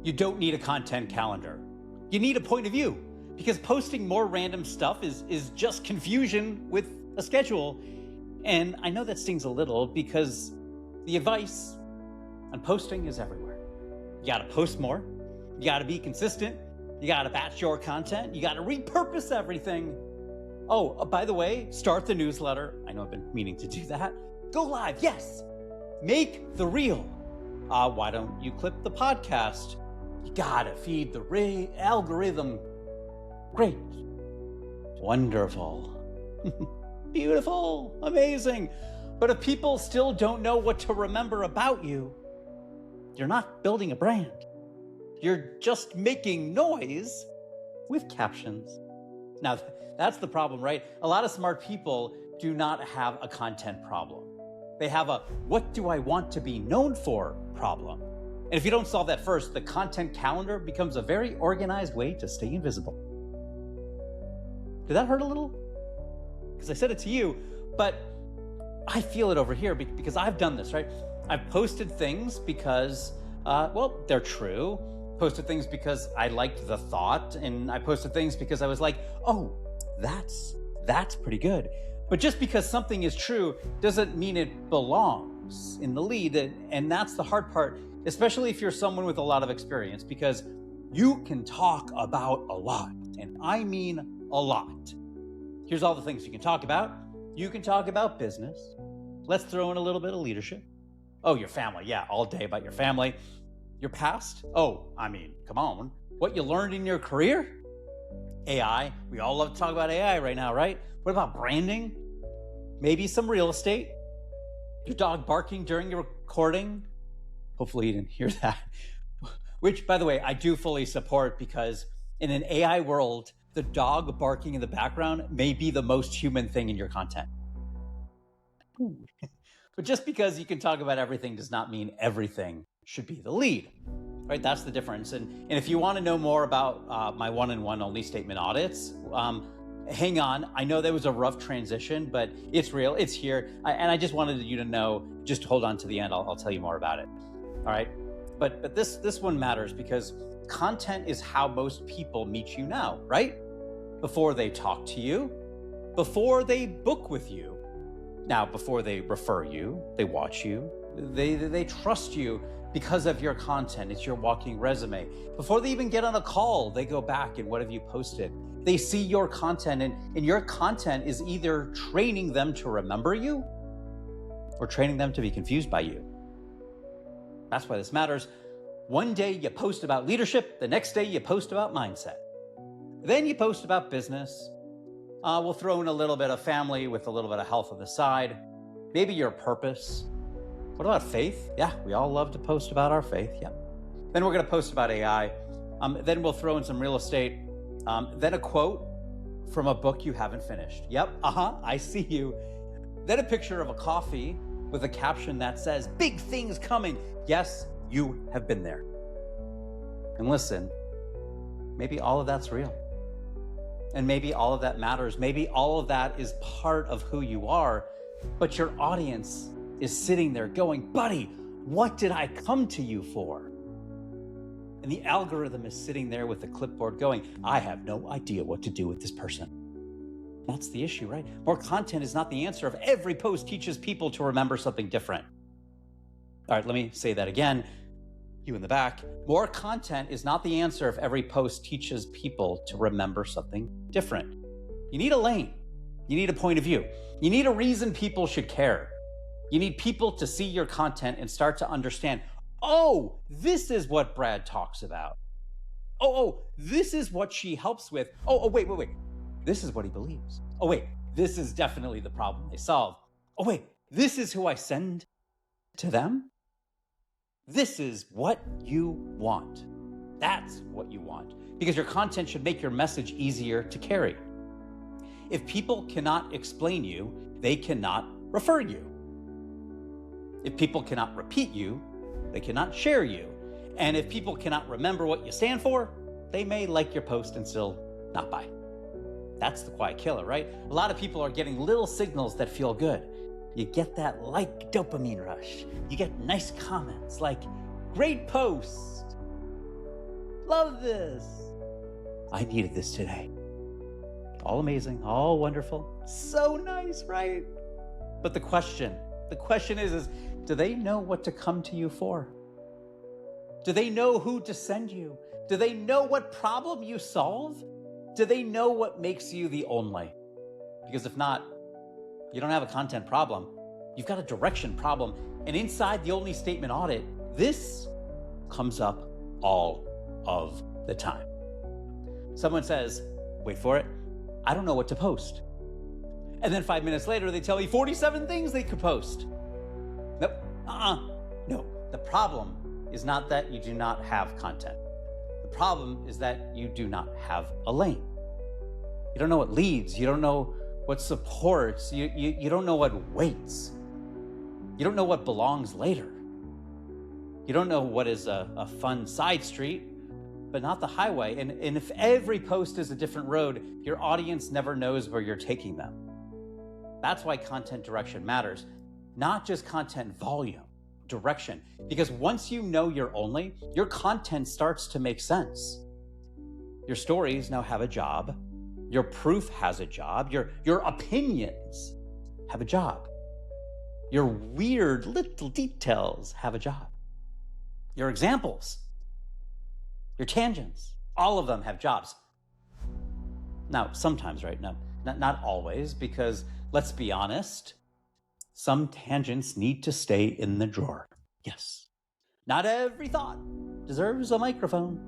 You don't need a content calendar. You need a point of view, because posting more random stuff is just confusion with a schedule. And I know that stings a little because the advice on posting is everywhere. You gotta post more, you gotta be consistent, you gotta batch your content, you gotta repurpose everything. Oh, by the way, start the newsletter. I know I've been meaning to do that. Go live, yes. Make the reel. Why don't you clip the podcast? You gotta feed the algorithm. Great. Wonderful. Beautiful. Amazing. But if people still don't know what to remember about you, you're not building a brand. You're just making noise with captions. Now, that's the problem, right? A lot of smart people do not have a content problem. They have a what do I want to be known for problem. And if you don't solve that first, the content calendar becomes a very organized way to stay invisible. Did that hurt a little? Because I said it to you, but I feel it over here because I've done this, right? I've posted things because, well, they're true. Posted things because I liked the thought, and I posted things because I was like, oh, that's pretty good. But just because something is true doesn't mean it belongs in the lead. And that's the hard part, especially if you're someone with a lot of experience, because you can talk about a lot, and I mean a lot. Here's all the things you can talk about. You can talk about business. Let's throw in a little bit of leadership. Oh, your family. Yeah, all day about your family. Your past. Oh, I mean, come on. What you learned in your career? AI. We all love to talk about AI right now, right? What about branding? Maybe some real estate. Your dog barking during your recording. Hopefully you didn't hear that. Which, by the way, I do fully support, because in an AI world, the dog barking in the background may be the most human thing in your content. But just because you can talk about everything does not mean everything should be the lead, right? That's the difference. And if you want to know more about my one-on-one only statement audits, hang on. I know that was a rough transition, but it's real, it's here. And I just wanted you to know, just hold on to the end. I'll tell you more about it. All right. But this one matters because content is how most people meet you now, right? Before they talk to you, before they book with you. Now, before they refer you, they watch you, they trust you because of your content. It's your walking resume. Before they even get on a call, they go back and what have you posted? They see your content, and your content is either training them to remember you or training them to be confused by you. That's why this matters. One day you post about leadership, the next day you post about mindset. Then you post about business. We'll throw in a little bit of family with a little bit of health on the side. Maybe your purpose. What about faith? Yeah, we all love to post about our faith. Yeah. Then we're going to post about AI. Then we'll throw in some real estate. Then a quote from a book you haven't finished. Yep. I see you. Then a picture of a coffee with a caption that says, big things coming. Yes, you have been there. And listen, maybe all of that's real. And maybe all of that matters. Maybe all of that is part of who you are, but your audience is sitting there going, buddy, what did I come to you for? And the algorithm is sitting there with the clipboard going, I have no idea what to do with this person. That's the issue, right? More content is not the answer if every post teaches people to remember something different. All right, let me say that again. You in the back. More content is not the answer if every post teaches people to remember something different. You need a lane. You need a point of view. You need a reason people should care. You need people to see your content and start to understand, oh, this is what Brad talks about. Oh, this is what she helps with. Oh, wait. This is what he believes. Oh, wait, this is definitely the problem they solve. Oh, wait, this is who I send to them. This is what you want. That's what you want, because your content should make your message easier to carry. If people cannot explain you, they cannot refer you. If people cannot repeat you, they cannot share you. And if people cannot remember what you stand for, they may like your post and still not buy. That's the quiet killer, right? A lot of people are getting little signals that feel good. You get that like dopamine rush. You get nice comments like, great post. Love this. I needed this today. All amazing, all wonderful. So nice, right? But the question is, do they know what to come to you for? Do they know who to send you? Do they know what problem you solve? Do they know what makes you the only? Because if not, you don't have a content problem. You've got a direction problem. And inside the Only Statement Audit, this comes up all of the time. Someone says, wait for it, I don't know what to post. And then 5 minutes later, they tell me 47 things they could post. Nope, no. The problem is not that you do not have content. The problem is that you do not have a lane. You don't know what leads. You don't know what supports. You don't know what waits. You don't know what belongs later. You don't know what is a fun side street, but not the highway. And if every post is a different road, your audience never knows where you're taking them. That's why content direction matters. Not just content volume, direction. Because once you know you're only, your content starts to make sense. Your stories now have a job. Your proof has a job. Your opinions have a job. Your weird little details have a job. Your examples, your tangents, all of them have jobs. Now, sometimes, right? No, not always, because let's be honest, some tangents need to stay in the drawer. Yes. Not every thought deserves a microphone.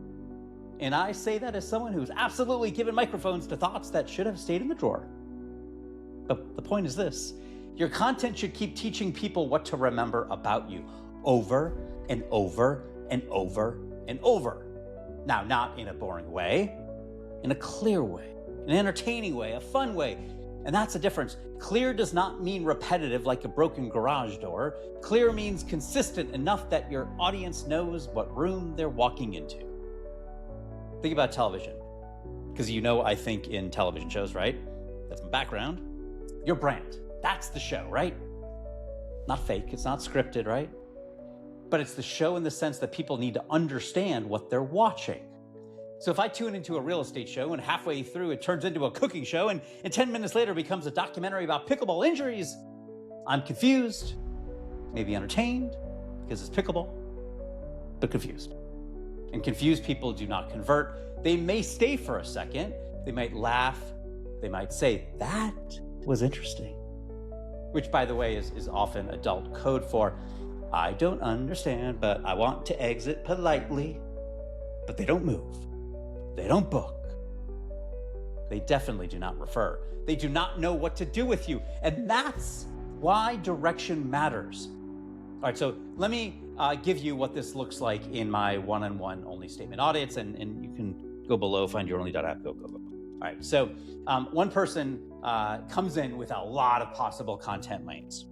And I say that as someone who's absolutely given microphones to thoughts that should have stayed in the drawer. But the point is this: your content should keep teaching people what to remember about you over and over and over and over. Now, not in a boring way, in a clear way, an entertaining way, a fun way. And that's the difference. Clear does not mean repetitive like a broken garage door. Clear means consistent enough that your audience knows what room they're walking into. Think about television, because I think in television shows, right? That's my background. Your brand, that's the show, right? Not fake, it's not scripted, right? But it's the show in the sense that people need to understand what they're watching. So if I tune into a real estate show and halfway through it turns into a cooking show and 10 minutes later becomes a documentary about pickleball injuries, I'm confused, maybe entertained, because it's pickleball, but confused. And confused people do not convert. They may stay for a second, they might laugh, they might say, that was interesting. Which, by the way, is often adult code for, I don't understand, but I want to exit politely. But they don't move. They don't book. They definitely do not refer. They do not know what to do with you. And that's why direction matters. All right, so let me give you what this looks like in my one-on-one only statement audits, and you can go below, find your only.app, go. All right, so one person comes in with a lot of possible content lanes.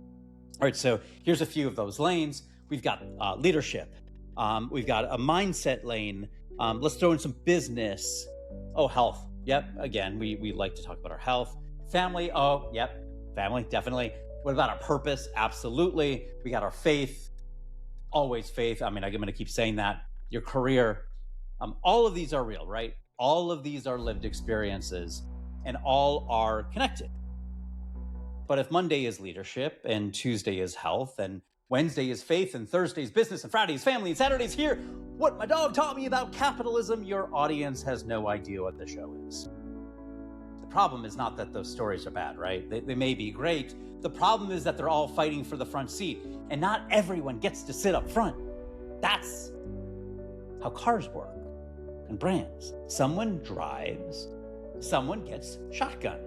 All right, so here's a few of those lanes. We've got leadership. We've got a mindset lane. Let's throw in some business. Oh, health. Yep, again, we like to talk about our health. Family. Oh, yep, family, definitely. What about our purpose? Absolutely. We got our faith. Always faith. I mean, I'm going to keep saying that. Your career. All of these are real, right? All of these are lived experiences, and all are connected. But if Monday is leadership, and Tuesday is health, and Wednesday is faith, and Thursday is business, and Friday is family, and Saturday is here, what my dog taught me about capitalism, your audience has no idea what the show is. The problem is not that those stories are bad, right? They may be great. The problem is that they're all fighting for the front seat, and not everyone gets to sit up front. That's how cars work, and brands. Someone drives, someone gets shotgun,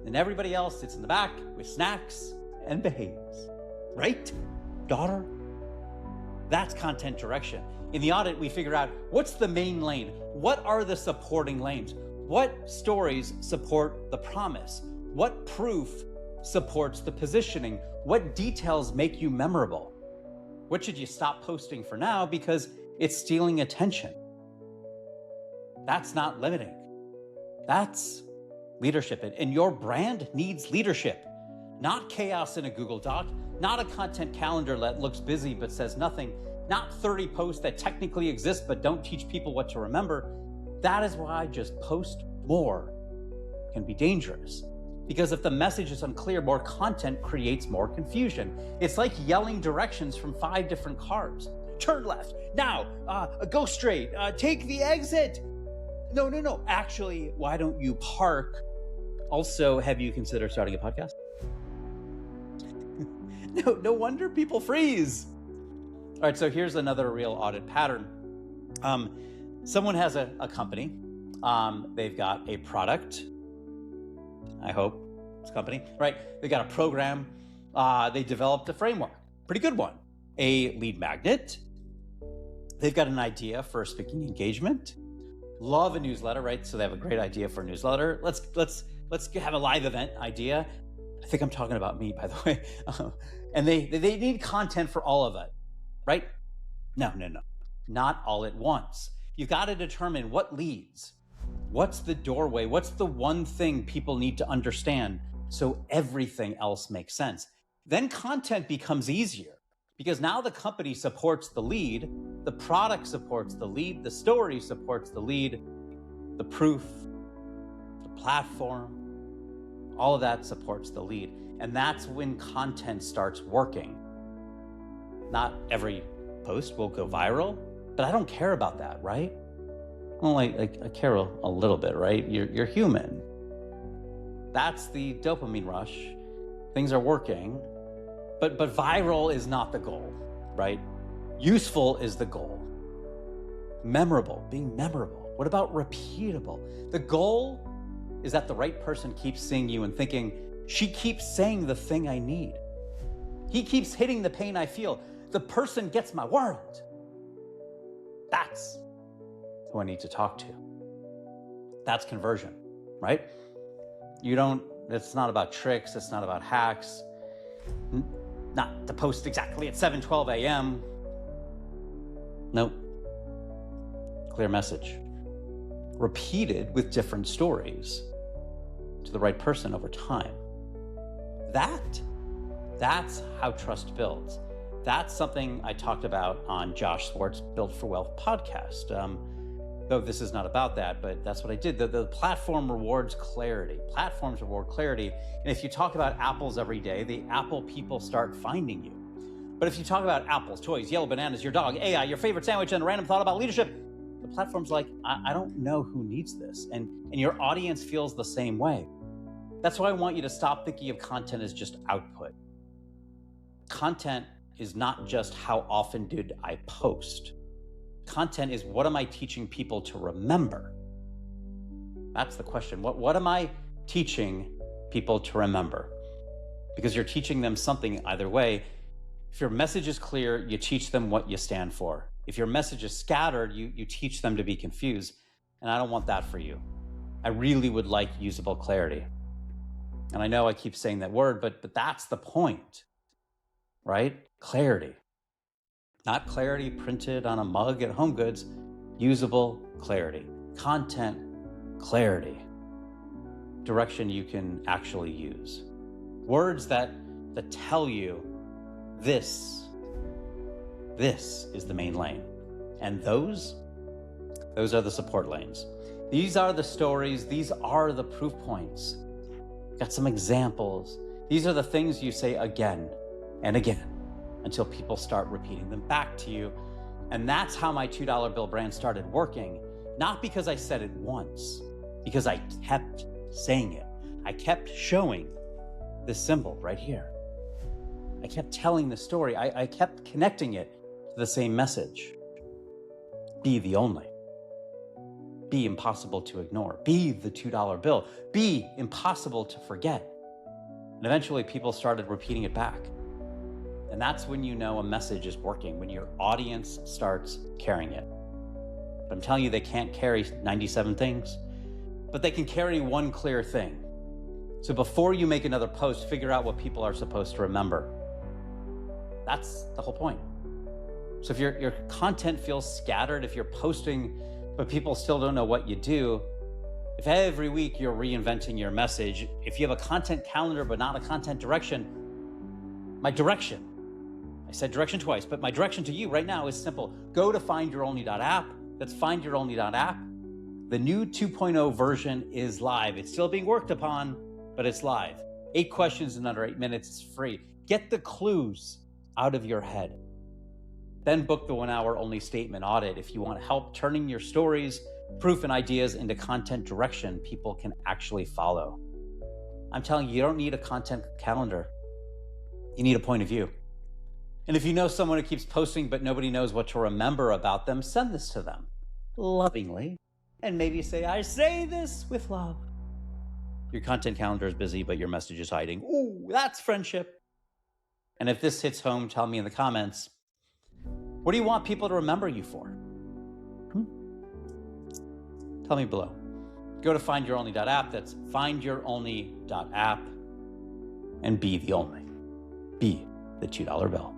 and everybody else sits in the back with snacks and behaves. Right, daughter? That's content direction. In the audit, we figure out what's the main lane? What are the supporting lanes? What stories support the promise? What proof supports the positioning? What details make you memorable? What should you stop posting for now because it's stealing attention? That's not limiting. That's leadership. And your brand needs leadership, not chaos in a Google Doc, not a content calendar that looks busy but says nothing. not 30 posts that technically exist but don't teach people what to remember. That is why just post more can be dangerous. Because if the message is unclear, more content creates more confusion. It's like yelling directions from 5 different cars. Turn left, now, go straight, take the exit. No. Actually, why don't you park? Also, have you considered starting a podcast? No wonder people freeze. All right, so here's another real audit pattern. Someone has a company. They've got a product. I hope it's a company, right? They got a program. They developed a framework, pretty good one. A lead magnet. They've got an idea for a speaking engagement. Love a newsletter, right? So they have a great idea for a newsletter. Let's have a live event idea. I think I'm talking about me, by the way. And they need content for all of it, right? No. Not all at once. You've got to determine what leads. What's the doorway? What's the one thing people need to understand so everything else makes sense? Then content becomes easier because now the company supports the lead, the product supports the lead, the story supports the lead, the proof, the platform, all of that supports the lead. And that's when content starts working. Not every post will go viral, but I don't care about that, right? Well, I care a little bit, right? You're human. That's the dopamine rush. Things are working, but viral is not the goal, right? Useful is the goal. Memorable, being memorable. What about repeatable? The goal is that the right person keeps seeing you and thinking, she keeps saying the thing I need. He keeps hitting the pain I feel. The person gets my world. That's who I need to talk to. That's conversion, right? It's not about tricks. It's not about hacks. Not to post exactly at 7:12 a.m. Nope. Clear message. Repeated with different stories to the right person over time. That's how trust builds. That's something I talked about on Josh Swartz's Built for Wealth podcast. Though this is not about that, but that's what I did. The platform rewards clarity. Platforms reward clarity. And if you talk about apples every day, the Apple people start finding you. But if you talk about apples, toys, yellow bananas, your dog, AI, your favorite sandwich, and a random thought about leadership, the platform's like, I don't know who needs this. And your audience feels the same way. That's why I want you to stop thinking of content as just output. Content is not just how often did I post. Content is what am I teaching people to remember? That's the question. What am I teaching people to remember? Because you're teaching them something either way. If your message is clear, you teach them what you stand for. If your message is scattered, you teach them to be confused. And I don't want that for you. I really would like usable clarity. And I know I keep saying that word, but that's the point, right? Clarity. Not clarity printed on a mug at Home Goods, usable clarity. Content clarity. Direction you can actually use. Words that tell you this is the main lane. And those are the support lanes. These are the stories. These are the proof points. Got some examples. These are the things you say again and again until people start repeating them back to you. And that's how my $2 bill brand started working. Not because I said it once, because I kept saying it. I kept showing this symbol right here. I kept telling the story. I kept connecting it to the same message. Be the only. Be impossible to ignore. Be the $2 bill. Be impossible to forget. And eventually people started repeating it back. And that's when you know a message is working, when your audience starts carrying it. But I'm telling you, they can't carry 97 things, but they can carry one clear thing. So before you make another post, figure out what people are supposed to remember. That's the whole point. So if your content feels scattered, if you're posting, but people still don't know what you do, if every week you're reinventing your message, if you have a content calendar but not a content direction, my said direction twice, but my direction to you right now is simple. Go to findyouronly.app. That's findyouronly.app. The new 2.0 version is live. It's still being worked upon, but it's live. 8 questions in under 8 minutes. It's free. Get the clues out of your head. Then book the 1 hour only statement audit if you want help turning your stories, proof, and ideas into content direction people can actually follow. I'm telling you, you don't need a content calendar. You need a point of view. And if you know someone who keeps posting but nobody knows what to remember about them, send this to them lovingly. And maybe say, I say this with love. Your content calendar is busy, but your message is hiding. Ooh, that's friendship. And if this hits home, tell me in the comments, what do you want people to remember you for? Tell me below. Go to findyouronly.app. That's findyouronly.app. And be the only. Be the $2 bill.